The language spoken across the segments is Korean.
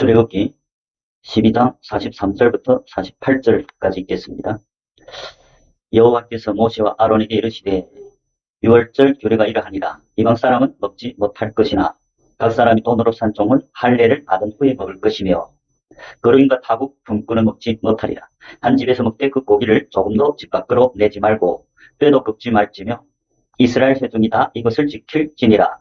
출애굽기 12장 43절부터 48절까지 읽겠습니다. 여호와께서 모세와 아론에게 이르시되 유월절 규례가 이러하니라. 이방 사람은 먹지 못할 것이나 각 사람이 돈으로 산 종을 할례를 받은 후에 먹을 것이며 거름과 타국 품꾼은 먹지 못하리라. 한 집에서 먹되 그 고기를 조금도 집 밖으로 내지 말고 뼈도 굽지 말지며 이스라엘 회중이 다 이것을 지킬지니라.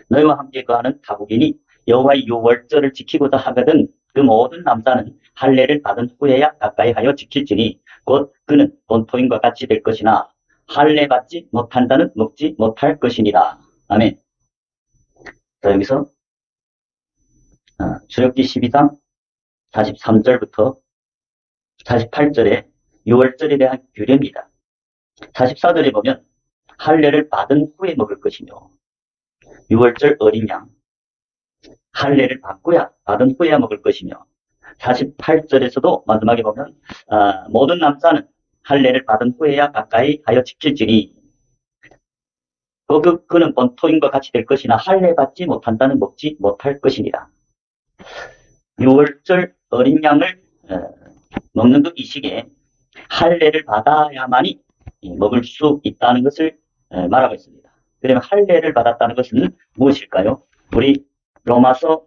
너희와 함께 거하는 타국인이 여호와의 유월절을 지키고자 하거든 그 모든 남자는 할례를 받은 후에야 가까이 하여 지킬지니 곧 그는 본토인과 같이 될 것이나 할례 받지 못한 자는 먹지 못할 것이니라. 아멘. 자, 여기서 출애굽기 12장 43절부터 48절에 유월절에 대한 규례입니다. 44절에 보면 할례를 받은 후에 먹을 것이며 유월절 어린 양 할례를 받고야 받은 후에야 먹을 것이며 48절에서도 마지막에 보면 모든 남자는 할례를 받은 후에야 가까이 하여 지킬지니 그는 본토인과 같이 될 것이나 할례 받지 못한 자는 먹지 못할 것이니라. 유월절 어린 양을 먹는 그 이 시기에 할례를 받아야만이 먹을 수 있다는 것을 말하고 있습니다. 그러면 할례를 받았다는 것은 무엇일까요? 우리 로마서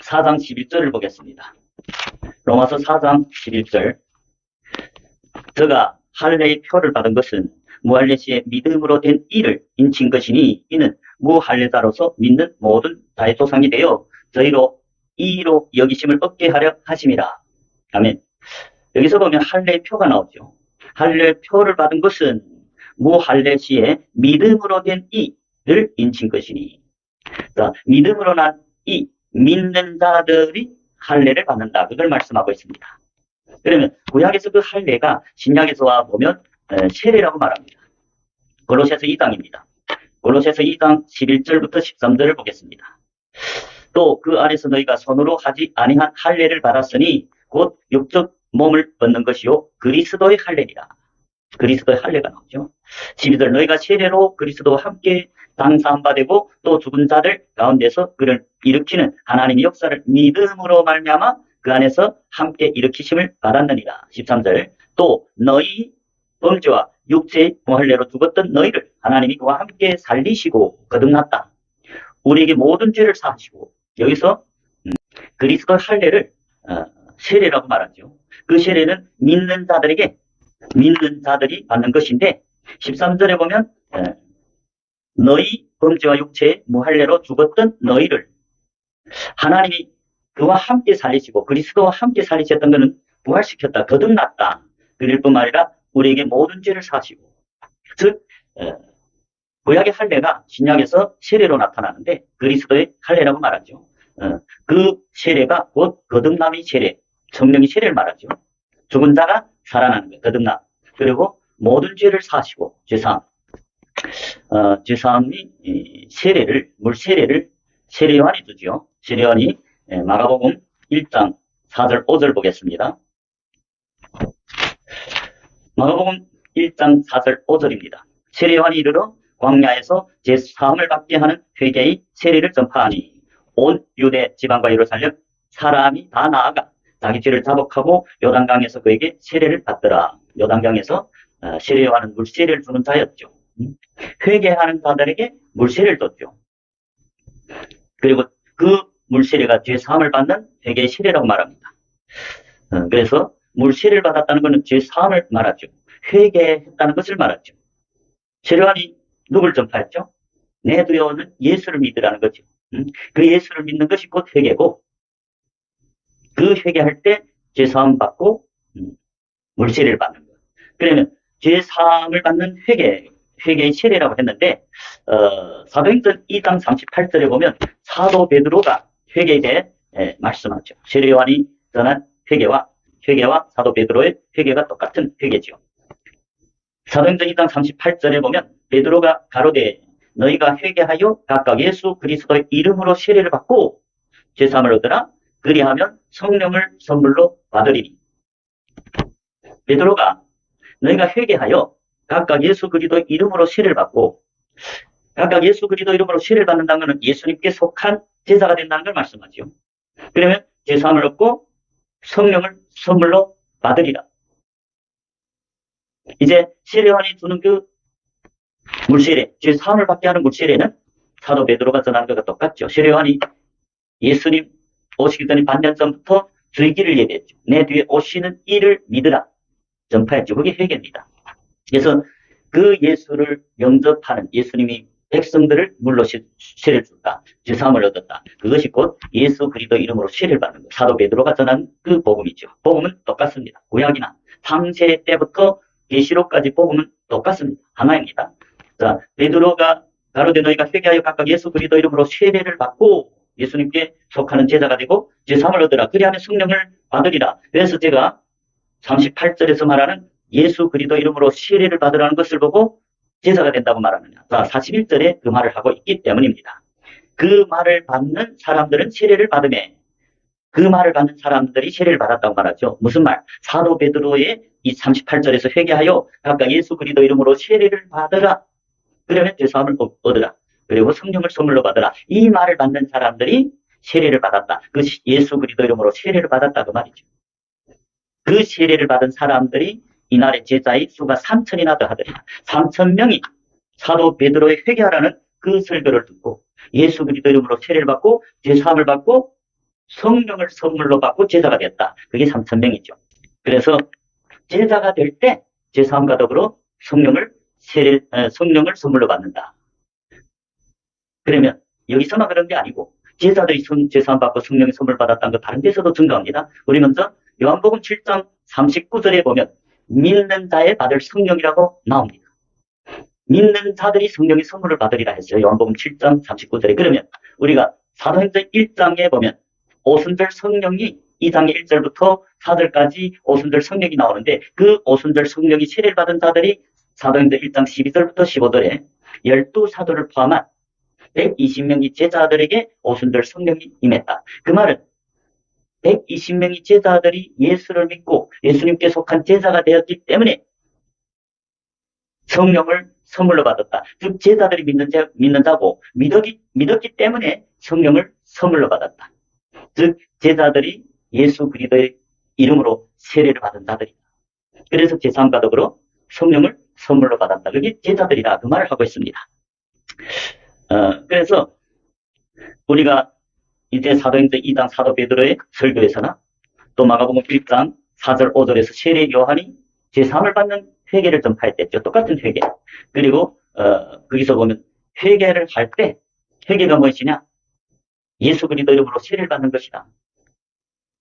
4장 11절을 보겠습니다. 로마서 4장 11절. 저가 할례의 표를 받은 것은 무할례 시에 믿음으로 된 이를 인친 것이니 이는 무할례자로서 믿는 모든 자의 조상이 되어 저희로 이로 여기심을 얻게 하려 하심이라. 아멘. 여기서 보면 할례의 표가 나오죠. 할례의 표를 받은 것은 무할례 시에 믿음으로 된 이를 인친 것이니. 자, 믿음으로 난 이 믿는 자들이 할례를 받는다. 그걸 말씀하고 있습니다. 그러면 구약에서 그 할례가 신약에서 와 보면 세례라고 말합니다. 골로새서 2장입니다. 골로새서 2장 11절부터 13절을 보겠습니다. 또 그 안에서 너희가 손으로 하지 아니한 할례를 받았으니 곧 육적 몸을 얻는 것이요 그리스도의 할례니라. 그리스도의 할례가 나오죠. 12절 너희가 세례로 그리스도와 함께 장사함 받고 또 죽은 자들 가운데서 그를 일으키는 하나님의 역사를 믿음으로 말미암아 그 안에서 함께 일으키심을 받았느니라. 13절 또 너희 범죄와 육체의 무할례로 죽었던 너희를 하나님이 그와 함께 살리시고 거듭났다. 우리에게 모든 죄를 사하시고 여기서 그리스도의 할례를 세례라고 말하죠. 그 세례는 믿는 자들이 받는 것인데 13절에 보면 너희 범죄와 육체의 무할례로 죽었던 너희를 하나님이 그와 함께 살리시고 그리스도와 함께 살리셨던 것은 부활시켰다. 거듭났다. 그럴 뿐만 아니라 우리에게 모든 죄를 사시고 즉 구약의 할례가 신약에서 세례로 나타나는데 그리스도의 할례라고 말하죠. 그 세례가 곧 거듭남의 세례, 성령의 세례를 말하죠. 죽은 자가 살아나는 것, 거듭남. 그리고 모든 죄를 사시고 죄사함. 죄사함이 물세례를 세례요한이 주죠. 세례요한이 마가복음 1장 4절 5절 보겠습니다. 마가복음 1장 4절 5절입니다. 세례요한이 이르러 광야에서 제사함을 받게 하는 회개의 세례를 전파하니 온 유대 지방과 예루살렘 사람이 다 나아가 자기 죄를 자복하고 요단강에서 그에게 세례를 받더라. 요단강에서 세례요한은 물세례를 주는 자였죠. 회개하는 자들에게 물세례를 줬죠. 그리고 그 물세례가 죄사함을 받는 회개의 세례라고 말합니다. 그래서 물세례를 받았다는 것은 죄사함을 말하죠. 회개했다는 것을 말하죠. 세례요한이 누굴 전파했죠? 내 두려워는 예수를 믿으라는 거죠. 그 예수를 믿는 것이 곧 회개고 그 회개할 때 죄사함 받고 물세례를 받는 것. 그러면 죄사함을 받는 회개의 세례라고 했는데 사도행전 2장 38절에 보면 사도 베드로가 회개에 대해 말씀하죠. 세례요한이 전한 회개와 사도 베드로의 회개가 똑같은 회개죠. 사도행전 2장 38절에 보면 베드로가 가로되 너희가 회개하여 각각 예수 그리스도의 이름으로 세례를 받고 죄사함을 얻으라. 그리하면 성령을 선물로 받으리니. 베드로가 너희가 회개하여 각각 예수 그리스도의 이름으로 세례를 받고 각각 예수 그리스도 이름으로 세례를 받는다는 것은 예수님께 속한 제자가 된다는 걸 말씀하죠. 그러면 제사함을 얻고 성령을 선물로 받으리라. 이제 세례요한이 주는 그 물세례, 제사함을 받게 하는 물세례는 사도 베드로가 전하는 것과 똑같죠. 세례요한이 예수님 오시기 전에 반년 전부터 주의 길을 예배했죠. 내 뒤에 오시는 이를 믿으라 전파했죠. 그게 회개입니다. 그래서 그 예수를 영접하는 예수님이 백성들을 물로 세례를 줬다. 제사함을 얻었다. 그것이 곧 예수 그리스도 이름으로 세례를 받는 것. 사도 베드로가 전한 그 복음이죠. 복음은 똑같습니다. 구약이나 창세 때부터 계시록까지 복음은 똑같습니다. 하나입니다. 자, 베드로가 가로되 너희가 회개하여 각각 예수 그리스도 이름으로 세례를 받고 예수님께 속하는 제자가 되고 제사함을 얻으라. 그리하면 성령을 받으리라. 그래서 제가 38절에서 말하는 예수 그리스도 이름으로 세례를 받으라는 것을 보고 제자가 된다고 말하느냐. 자, 41절에 그 말을 하고 있기 때문입니다. 그 말을 받는 사람들은 세례를 받으며 그 말을 받는 사람들이 세례를 받았다고 말하죠. 무슨 말? 사도 베드로의 이 38절에서 회개하여 각각 예수 그리스도 이름으로 세례를 받으라. 그러면 제사함을 얻으라. 그리고 성령을 선물로 받으라. 이 말을 받는 사람들이 세례를 받았다. 그 예수 그리스도 이름으로 세례를 받았다 그 말이죠. 그 세례를 받은 사람들이 이날의 제자의 수가 3천이나 더하더라. 3,000명이 사도 베드로의 회개하라는 그 설교를 듣고 예수 그리스도 이름으로 세례를 받고 제사함을 받고 성령을 선물로 받고 제자가 됐다. 그게 3,000명이죠. 그래서 제자가 될 때 제사함과 더불어 성령을 선물로 받는다. 그러면 여기서만 그런 게 아니고 제자들이 제사함 받고 성령의 선물 받았다는 거 다른 데서도 증거합니다. 우리 먼저 요한복음 7장 39절에 보면 믿는 자에 받을 성령이라고 나옵니다. 믿는 자들이 성령의 선물을 받으리라 했어요. 요한복음 7장 39절에. 그러면 우리가 사도행전 1장에 보면 오순절 성령이 2장의 1절부터 4절까지 오순절 성령이 나오는데 그 오순절 성령이 세례를 받은 자들이 사도행전 1장 12절부터 15절에 12사도를 포함한 120명의 제자들에게 오순절 성령이 임했다. 그 말은 120명의 제자들이 예수를 믿고 예수님께 속한 제자가 되었기 때문에 성령을 선물로 받았다. 즉 제자들이 믿는 자고 믿었기 때문에 성령을 선물로 받았다. 즉 제자들이 예수 그리스도의 이름으로 세례를 받은 자들이다. 그래서 제사함과 더불어 성령을 선물로 받았다. 그게 제자들이다. 그 말을 하고 있습니다. 그래서 우리가 이제 사도행전 2장 사도 베드로의 설교에서나 또 마가복음 1장 4절 5절에서 세례 요한이 제사함을 받는 회개를 전파했댔죠. 똑같은 회개. 그리고 거기서 보면 회개를 할 때 회개가 무엇이냐? 예수 그리스도 이름으로 세례를 받는 것이다.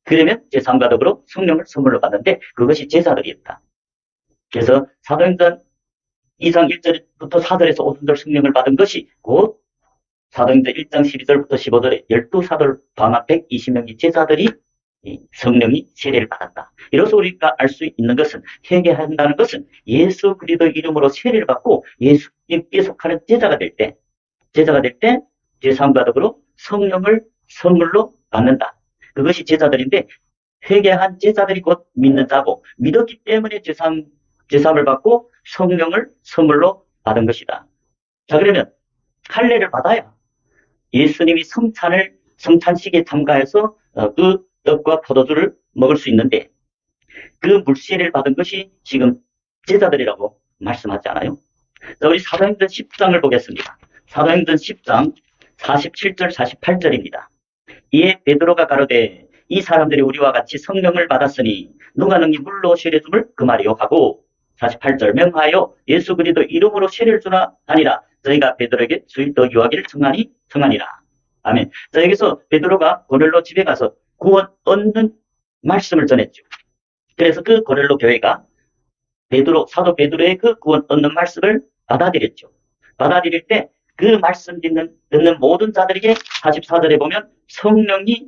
그러면 제사함과 더불어 성령을 선물로 받는데 그것이 제자들이었다. 그래서 사도행전 2장 1절부터 4절에서 오순절 성령을 받은 것이 곧 사도행전 1장 12절부터 15절에 12사도를 포함한 120명의 제자들이 성령이 세례를 받았다. 이로써 우리가 알 수 있는 것은 회개한다는 것은 예수 그리스도 이름으로 세례를 받고 예수님께 속하는 제자가 될 때 제사함과 더불어 성령을 선물로 받는다. 그것이 제자들인데 회개한 제자들이 곧 믿는 자고 믿었기 때문에 제사함을 받고 성령을 선물로 받은 것이다. 자, 그러면 할례를 받아야 예수님이 성찬식에 참가해서 그 떡과 포도주를 먹을 수 있는데 그 물세례를 받은 것이 지금 제자들이라고 말씀하지 않아요? 자, 우리 사도행전 10장을 보겠습니다. 사도행전 10장 47절 48절입니다. 이에 베드로가 가로되 이 사람들이 우리와 같이 성령을 받았으니 누가 능히 물로 세례 줌을 금하리요 하고 48절 명하여 예수 그리스도 이름으로 세례를 주나 하니라. 저희가 베드로에게 주의 더 유하기를 청하니라. 아멘. 자, 여기서 베드로가 고넬로 집에 가서 구원 얻는 말씀을 전했죠. 그래서 그 고넬로 교회가 사도 베드로의 그 구원 얻는 말씀을 받아들였죠. 받아들일 때 그 말씀 듣는 모든 자들에게 44절에 보면 성령이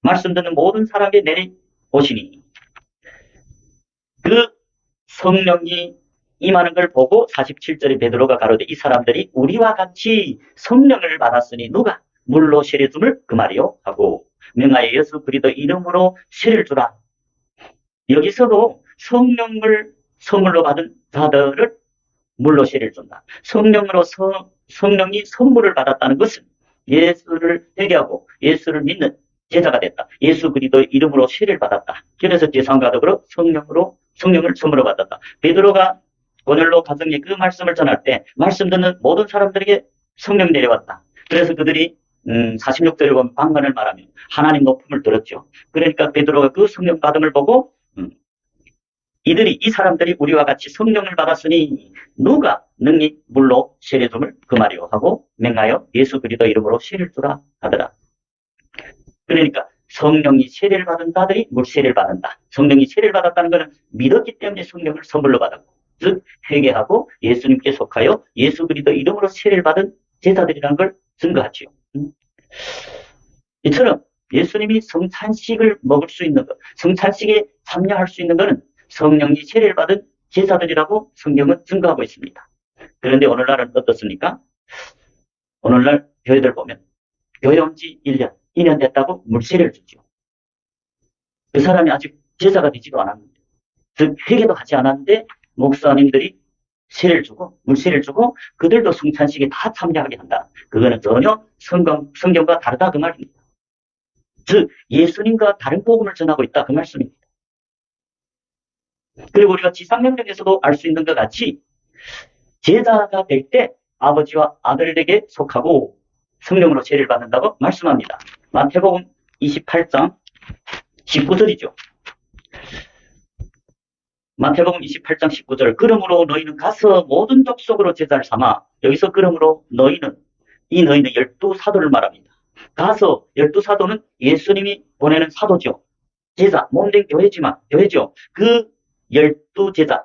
말씀 듣는 모든 사람에게 내려오시니 그 성령이 임하는 걸 보고 47절에 베드로가 가로되 이 사람들이 우리와 같이 성령을 받았으니 누가 물로 세례 줌을 금하리요 하고 명하여 예수 그리스도 이름으로 세례를 주라. 여기서도 성령을 선물로 받은 자들을 물로 세례를 준다. 성령이 선물을 받았다는 것은 예수를 회개하고 예수를 믿는 제자가 됐다. 예수 그리스도의 이름으로 세례를 받았다. 그래서 제사함과 더불어 성령을 선물로 받았다. 베드로가 고넬로 가정에 그 말씀을 전할 때 말씀 듣는 모든 사람들에게 성령 내려왔다. 그래서 그들이 46절에 보면 방언을 말하며 하나님 높음을 들었죠. 그러니까 베드로가 그 성령 받음을 보고 이 사람들이 우리와 같이 성령을 받았으니 누가 능히 물로 세례 줌을 금하려 하고 맹하여 예수 그리스도 이름으로 세례를 주라 하더라. 그러니까 성령이 세례를 받은 자들이 물세례를 받는다. 성령이 세례를 받았다는 것은 믿었기 때문에 성령을 선물로 받았고, 즉 회개하고 예수님께 속하여 예수 그리스도 이름으로 세례를 받은 제자들이라는 걸 증거하지요. 이처럼 예수님이 성찬식을 먹을 수 있는 것, 성찬식에 참여할 수 있는 것은 성령이 세례를 받은 제자들이라고 성경은 증거하고 있습니다. 그런데 오늘날은 어떻습니까? 오늘날 교회들 보면 교회 온 지 1년, 2년 됐다고 물세례를 주죠. 그 사람이 아직 제자가 되지도 않았는데, 즉 회개도 하지 않았는데 목사님들이 세례를 주고 물세례를 주고 그들도 성찬식에 다 참여하게 한다. 그거는 전혀 성경과 다르다 그 말입니다. 즉 예수님과 다른 복음을 전하고 있다 그 말씀입니다. 그리고 우리가 지상명령에서도 알 수 있는 것 같이 제자가 될 때 아버지와 아들에게 속하고 성령으로 세례를 받는다고 말씀합니다. 마태복음 28장 19절이죠. 마태복음 28장 19절. 그러므로 너희는 가서 모든 족속으로 제자를 삼아. 여기서 그러므로 너희는 12 사도를 말합니다. 가서 12 사도는 예수님이 보내는 사도죠. 제자, 몸된 교회죠. 그 12 제자,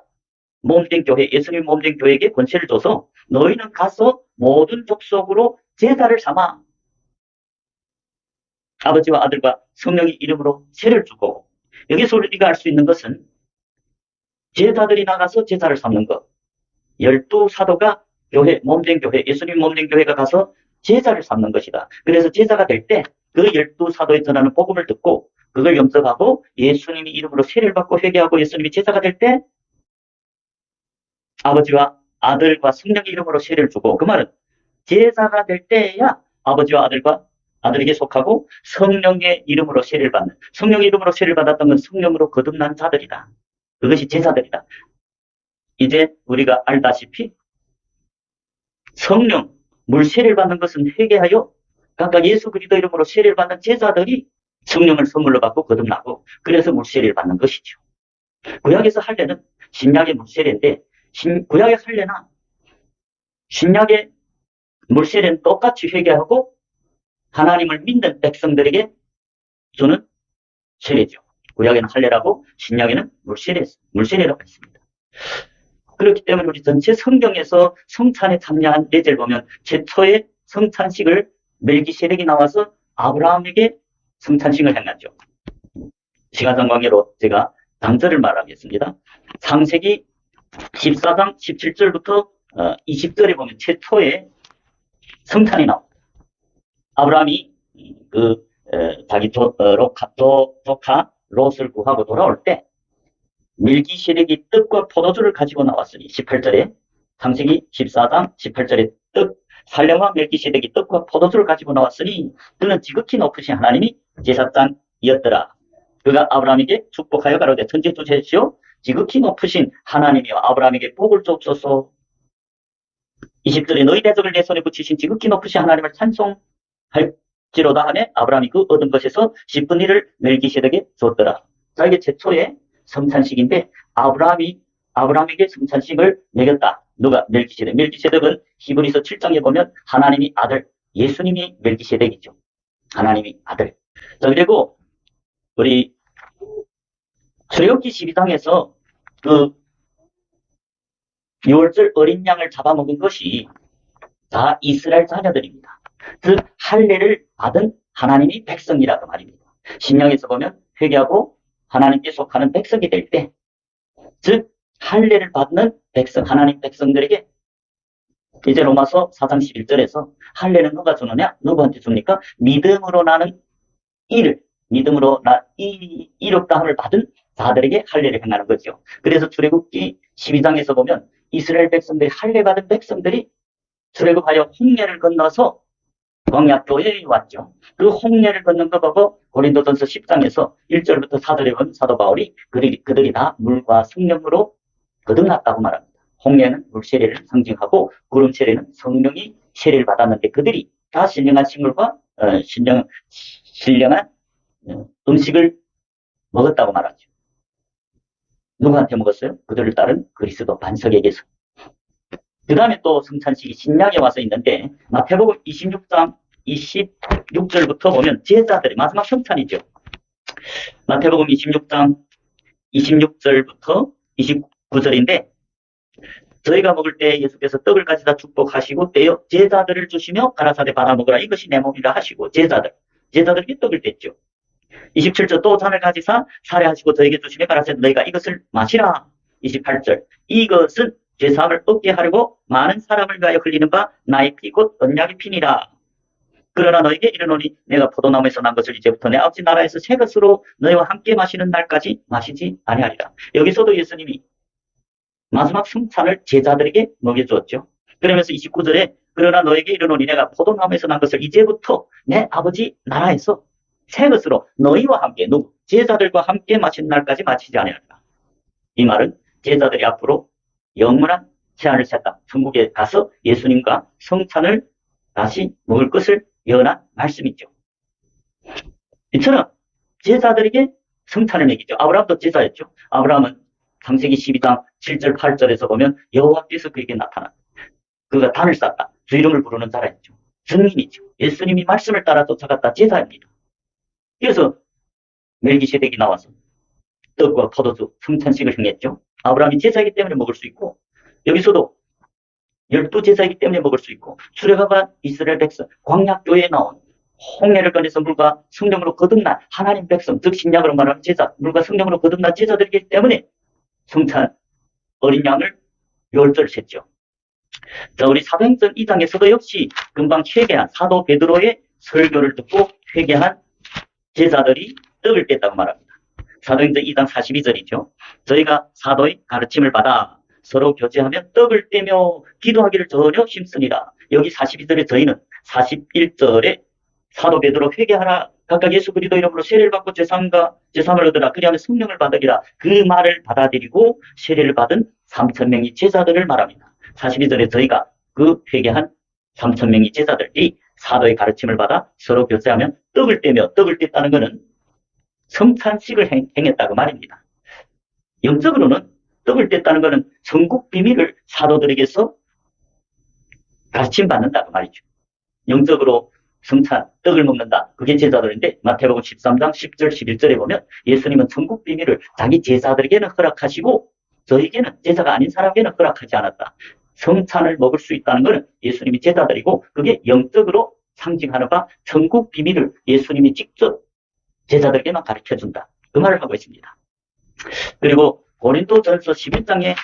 몸된 교회, 예수님 몸된 교회에게 권세를 줘서 너희는 가서 모든 족속으로 제자를 삼아. 아버지와 아들과 성령의 이름으로 세례를 주고, 여기서 우리가 알 수 있는 것은 제자들이 나가서 제자를 삼는 것. 12 사도가 교회, 몸된 교회, 예수님 몸된 교회가 가서 제자를 삼는 것이다. 그래서 제자가 될 때 그 12 사도의 전하는 복음을 듣고 그걸 영접하고 예수님의 이름으로 세례를 받고 회개하고 예수님이 제자가 될 때 아버지와 아들과 성령의 이름으로 세례를 주고, 그 말은 제자가 될 때야 아버지와 아들에게 속하고 성령의 이름으로 세례를 받는, 성령의 이름으로 세례를 받았던 건 성령으로 거듭난 자들이다. 그것이 제자들이다. 이제 우리가 알다시피 성령, 물 세례를 받는 것은 회개하여 각각 예수 그리스도 이름으로 세례를 받는 제자들이 성령을 선물로 받고 거듭나고, 그래서 물 세례를 받는 것이죠. 구약에서 할례는 신약의 물 세례인데, 구약의 할례나 신약의 물 세례는 똑같이 회개하고 하나님을 믿는 백성들에게 주는 세례죠. 구약에는 할례라고 신약에는 물세례라고 했습니다. 그렇기 때문에 우리 전체 성경에서 성찬에 참여한 예제를 보면 최초의 성찬식을 멜기세덱이 나와서 아브라함에게 성찬식을 행했죠. 시간상 관계로 제가 장절을 말하겠습니다. 창세기 14장 17절부터 20절에 보면 최초의 성찬이 나옵니다. 아브라함이 자기 조카 롯을 구하고 돌아올 때 멜기세덱이 떡과 포도주를 가지고 나왔으니, 18절에 창세기 14장 18절에 살렘왕 멜기세덱이 떡과 포도주를 가지고 나왔으니 그는 지극히 높으신 하나님이 제사장이었더라. 그가 아브라함에게 축복하여 가로되 천지 주시옵시오. 지극히 높으신 하나님이여 아브라함에게 복을 주옵소서. 20절에 너희 대적을 내 손에 붙이신 지극히 높으신 하나님을 찬송할지로다 하며 아브라함이 그 얻은 것에서 10분의 1을 멜기세덱에게 줬더라. 자, 이게 최초의 성찬식인데 아브라함에게 성찬식을 먹였다. 누가? 멜기세덱. 멜기세덱은 히브리서 7장에 보면 하나님이 아들, 예수님이 멜기세덱이죠. 하나님이 아들. 자, 그리고 우리 출애굽기 12장에서 그 6월절 어린 양을 잡아먹은 것이 다 이스라엘 자녀들입니다. 즉 할례를 받은 하나님이 백성이라고 말입니다. 신약에서 보면 회개하고 하나님께 속하는 백성이 될 때, 즉 할례를 받는 백성, 하나님 백성들에게 이제 로마서 4장 11절에서 할례는 누가 주느냐? 누구한테 줍니까? 믿음으로 나는 믿음으로 이롭다함을 받은 자들에게 할례를 행하는 거죠. 그래서 출애굽기 12장에서 보면 이스라엘 백성들이 할례 받은 백성들이 출애굽하여 홍해를 건너서 광야교회에 왔죠. 그 홍례를 걷는 거 보고 고린도전서 10장에서 1절부터 4절에 본 사도 바울이 그들이 다 물과 성령으로 거듭났다고 말합니다. 홍례는 물 세례를 상징하고 구름 세례는 성령이 세례를 받았는데 그들이 다 신령한 식물과 신령한 음식을 먹었다고 말하죠. 누구한테 먹었어요? 그들을 따른 그리스도 반석에게서. 그 다음에 또 성찬식이 신약에 와서 있는데 마태복음 26장 26절부터 보면 제자들의 마지막 성찬이죠. 마태복음 26장 26절부터 29절인데 저희가 먹을 때 예수께서 떡을 가지다 축복하시고 떼어 제자들을 주시며 가라사대 받아 먹으라 이것이 내 몸이라 하시고 제자들에게 떡을 뗐죠. 27절 또 잔을 가지사 사례하시고 저에게 주시며 가라사대 너희가 이것을 마시라. 28절 이것은 죄사함을 얻게 하려고 많은 사람을 위하여 흘리는 바 나의 피 곧 언약의 피니라. 그러나 너에게 이르노니 내가 포도나무에서 난 것을 이제부터 내 아버지 나라에서 새 것으로 너희와 함께 마시는 날까지 마시지 아니하리라. 여기서도 예수님이 마지막 성찬을 제자들에게 먹여주었죠. 그러면서 29절에 그러나 너에게 이르노니 내가 포도나무에서 난 것을 이제부터 내 아버지 나라에서 새 것으로 너희와 함께 제자들과 함께 마시는 날까지 마시지 아니하리라. 이 말은 제자들이 앞으로 영원한 제한을 셌다. 천국에 가서 예수님과 성찬을 다시 먹을 것을 예언한 말씀이죠. 이처럼 제자들에게 성찬을 먹이죠. 아브라함도 제자였죠. 아브라함은 창세기 12장 7절 8절에서 보면 여호와께서 그에게 나타났다. 그가 단을 쌓다. 주 이름을 부르는 자라였죠. 증인이죠. 예수님이 말씀을 따라 쫓아갔다. 제자입니다. 그래서 멜기세덱이 나와서 떡과 포도주 성찬식을 행했죠. 아브라함이 제자이기 때문에 먹을 수 있고 여기서도 12제자이기 때문에 먹을 수 있고 출애굽한 이스라엘 백성 광야교회에 나온 홍해를 꺼내서 물과 성령으로 거듭난 하나님 백성 즉 신약으로 말하는 제자 물과 성령으로 거듭난 제자들이기 때문에 성찬 어린 양을 10절을 셌죠. 자, 우리 사도행전 2장에서도 역시 금방 회개한 사도 베드로의 설교를 듣고 회개한 제자들이 떡을 뗐다고 말합니다. 사도행전 2장 42절이죠. 저희가 사도의 가르침을 받아 서로 교제하며 떡을 떼며 기도하기를 전혀 힘쓰니라. 여기 42절에 저희는 41절에 사도 베드로 회개하라. 각각 예수 그리스도 이름으로 세례를 받고 죄사함을 얻으라. 그리하면 성령을 받으리라. 그 말을 받아들이고 세례를 받은 3,000명의 제자들을 말합니다. 42절에 저희가 그 회개한 3,000명의 제자들이 사도의 가르침을 받아 서로 교제하며 떡을 떼며 떡을 뗐다는 것은 성찬식을 행했다고 말입니다. 영적으로는 떡을 뗐다는 것은 천국 비밀을 사도들에게서 가르침받는다고 말이죠. 영적으로 성찬, 떡을 먹는다. 그게 제자들인데 마태복음 13장 10절 11절에 보면 예수님은 천국 비밀을 자기 제자들에게는 허락하시고 저에게는 제자가 아닌 사람에게는 허락하지 않았다. 성찬을 먹을 수 있다는 것은 예수님이 제자들이고 그게 영적으로 상징하는 바 천국 비밀을 예수님이 직접 제자들에게만 가르쳐준다. 그 말을 하고 있습니다. 그리고 고린도전서 11장에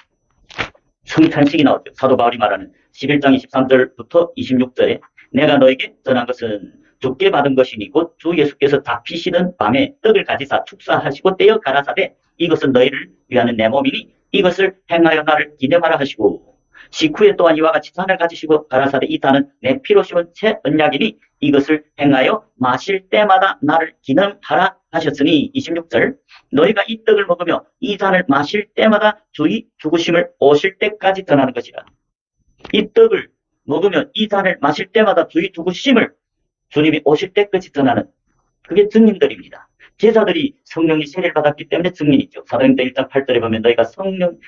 성찬식이 나오죠. 사도 바울이 말하는 11장 23절부터 26절에 내가 너에게 전한 것은 주께 받은 것이니 곧 주 예수께서 잡히시는 밤에 떡을 가지사 축사하시고 떼어 가라사대 이것은 너희를 위하는 내 몸이니 이것을 행하여 나를 기념하라 하시고 식후에 또한 이와 같이 잔을 가지시고 가라사대 이 잔은 내 피로 씌운 새 언약이니 이것을 행하여 마실 때마다 나를 기념하라 하셨으니 26절 너희가 이 떡을 먹으며 이 잔을 마실 때마다 주의 죽으심을 오실 때까지 전하는 것이라. 이 떡을 먹으며 이 잔을 마실 때마다 주의 죽으심을 주님이 오실 때까지 전하는 그게 증인들입니다. 제자들이 성령이 세례를 받았기 때문에 증인이죠. 사도행전 1장 8절에 보면 너희가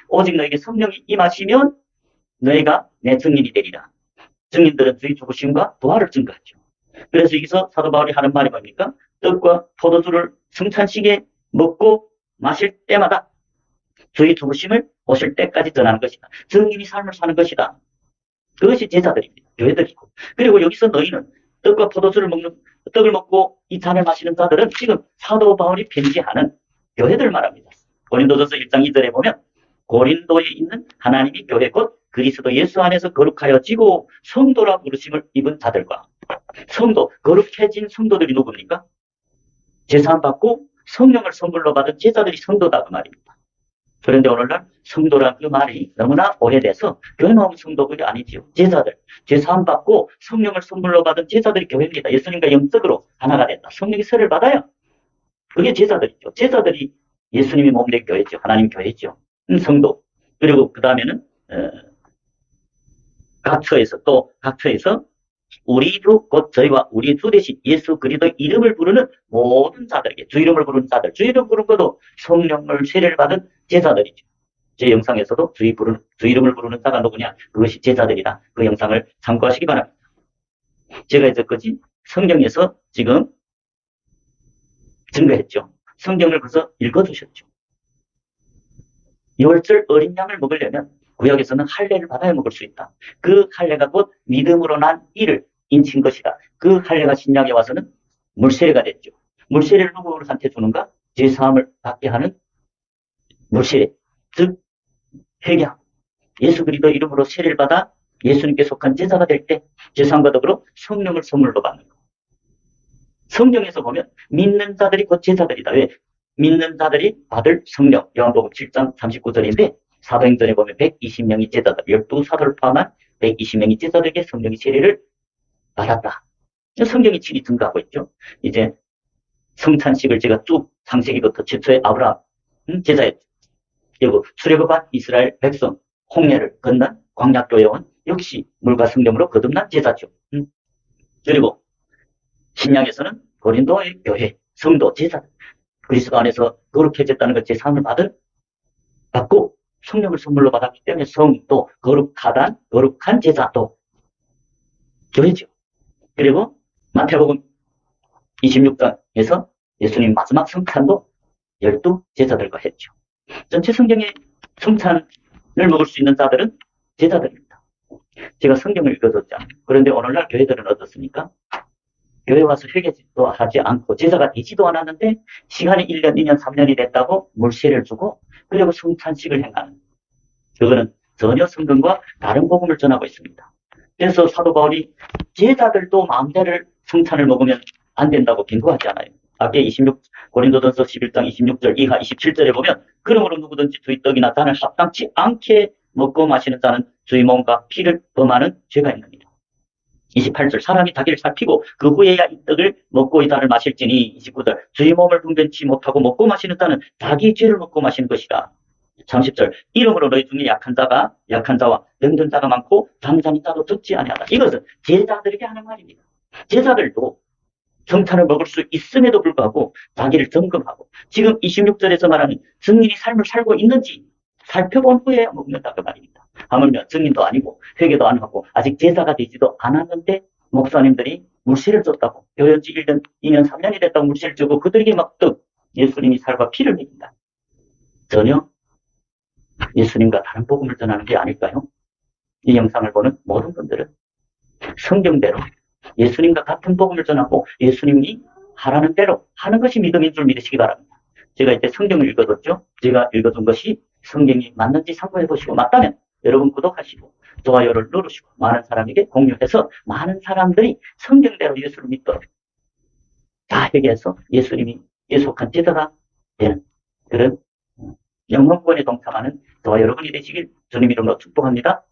오직 너에게 성령이 임하시면 너희가 내 증인이 되리라. 증인들은 주의 죽으심과 부활을 증거하죠. 그래서 여기서 사도 바울이 하는 말이 뭡니까? 떡과 포도주를 성찬식에 먹고 마실 때마다 주의 죽으심을 오실 때까지 전하는 것이다. 증인이 삶을 사는 것이다. 그것이 제자들입니다. 교회들이고. 그리고 여기서 너희는 떡과 포도주를 떡을 먹고 이 잔을 마시는 자들은 지금 사도 바울이 편지하는 교회들 말합니다. 고린도전서 1장 2절에 보면 고린도에 있는 하나님의 교회 곧 그리스도 예수 안에서 거룩하여지고 성도라 부르심을 입은 자들과 성도, 거룩해진 성도들이 누굽니까? 제사함 받고 성령을 선물로 받은 제자들이 성도다 그 말입니다. 그런데 오늘날 성도란 그 말이 너무나 오래돼서 교회 나오는 성도들이 아니지요. 제자들. 제사함 받고 성령을 선물로 받은 제자들이 교회입니다. 예수님과 영적으로 하나가 됐다. 성령의 세를 받아요. 그게 제자들이죠. 제자들이 예수님이 몸된 교회죠. 하나님 교회죠. 성도. 그리고 그 다음에는 각처에서 우리 주 곧 저희와 우리 주 대신 예수 그리스도의 이름을 부르는 모든 자들에게 주 이름을 부르는 자들, 주 이름 부른 것도 성령을 세례를 받은 제자들이죠. 제 영상에서도 주 이름을 부르는 자가 누구냐? 그것이 제자들이다. 그 영상을 참고하시기 바랍니다. 제가 이제까지 성경에서 지금 증거했죠. 성경을 벌써 읽어주셨죠. 유월절 어린 양을 먹으려면 구약에서는 할례를 받아야 먹을 수 있다. 그 할례가 곧 믿음으로 난 이를 인친 것이다. 그 할례가 신약에 와서는 물세례가 됐죠. 물세례를 누구한테 주는가? 제사함을 받게 하는 물세례, 즉 회개함. 예수 그리스도 이름으로 세례를 받아 예수님께 속한 제자가 될 때 제사함과 더불어 성령을 선물로 받는 것. 성경에서 보면 믿는 자들이 곧 제자들이다. 왜? 믿는 자들이 받을 성령. 요한복음 7장 39절인데 사도행전에 보면 120명이 제자들, 12사도를 포함한 120명이 제자들에게 성령의 세례를 받았다. 성경이 친히 증거하고 있죠. 이제 성찬식을 제가 쭉 창세기부터 최초의 아브라함 제자였죠. 그리고 출애굽한 이스라엘 백성 홍해를 건넌 광야교회 온 역시 물과 성령으로 거듭난 제자죠. 그리고 신약에서는 고린도의 교회, 성도, 제자들 그리스도 안에서 거룩해졌다는 것 제사함을 받고 성령을 선물로 받았기 때문에 성도, 거룩한 제자도 교회죠. 그리고 마태복음 26장에서 예수님 마지막 성찬도 12제자들과 했죠. 전체 성경의 성찬을 먹을 수 있는 자들은 제자들입니다. 제가 성경을 읽어줬잖아요. 그런데 오늘날 교회들은 어떻습니까? 교회 와서 회개도 하지 않고 제자가 되지도 않았는데 시간이 1년, 2년, 3년이 됐다고 물세례를 주고 그리고 성찬식을 행하는 그거는 전혀 성경과 다른 복음을 전하고 있습니다. 그래서 사도 바울이 제자들도 마음대로 성찬을 먹으면 안 된다고 경고하지 않아요. 앞에 고린도전서 11장 26절 이하 27절에 보면 그러므로 누구든지 주의 떡이나 잔을 합당치 않게 먹고 마시는 자는 주의 몸과 피를 범하는 죄가 있느니라. 28절 사람이 자기를 살피고 그 후에야 이 떡을 먹고 이 잔을 마실지니 29절 주의 몸을 분별치 못하고 먹고 마시는 자는 자기 죄를 먹고 마시는 것이다. 30절 이러므로 너희 중에 약한 자와 병든 자가 많고 잠잠인 자도 적지 아니하다. 이것은 제자들에게 하는 말입니다. 제자들도 성찬을 먹을 수 있음에도 불구하고 자기를 점검하고 지금 26절에서 말하는 증인이 삶을 살고 있는지 살펴본 후에 먹는다 그 말입니다. 하물며 증인도 아니고 회개도 안 하고 아직 제자가 되지도 않았는데 목사님들이 물세를 줬다고 교연 지 1년, 2년, 3년이 됐다고 물세를 주고 그들에게 막 예수님이 살과 피를 먹인다. 전혀 예수님과 다른 복음을 전하는 게 아닐까요? 이 영상을 보는 모든 분들은 성경대로 예수님과 같은 복음을 전하고 예수님이 하라는 대로 하는 것이 믿음인 줄 믿으시기 바랍니다. 제가 이제 성경을 읽어줬죠. 제가 읽어준 것이 성경이 맞는지 참고해 보시고 맞다면 여러분 구독하시고 좋아요를 누르시고 많은 사람에게 공유해서 많은 사람들이 성경대로 예수를 믿도록 다 회개해서 예수님이 예속한 제자가 되는 그런 영혼구원에 동참하는 저와 여러분이 되시길 주님 이름으로 축복합니다.